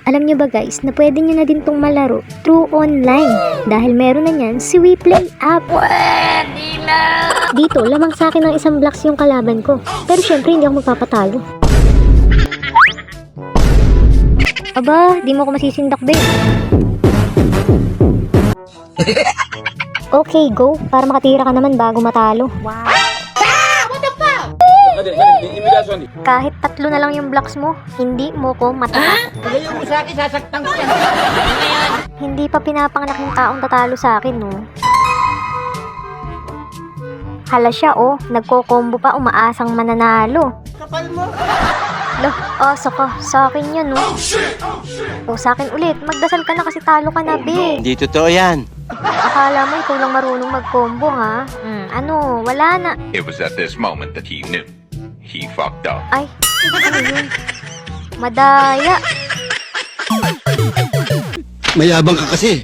Alam nyo ba guys, na pwede nyo na din tong malaro through online. Dahil meron na nyan si WePlay app. Pwede na! Dito, lamang sa akin ng isang blocks yung kalaban ko. Pero syempre, hindi ako magpapatalo. Aba, di mo ko masisindak din. Okay, go. Para makatira ka naman bago matalo. Wow. Kahit 3 na lang yung blocks mo, hindi mo ko matatalo. Ngayon mo sa akin, sasaktan ko yan. Hindi pa pinapanganak yung taong tatalo sa akin, no? Hala siya, oh. Nagko-combo pa, umaasang mananalo. Kapal mo. Loh, asa ka. Sa akin yun, no? O, sa akin ulit. Magdasal ka na kasi talo ka na, be. Hindi totoo yan. Akala mo ikaw lang marunong mag-combo, ha? Ano, wala na. It was at this moment that he knew. He fucked up. Ay, ano yun? Madaya. Mayabang ka kasi.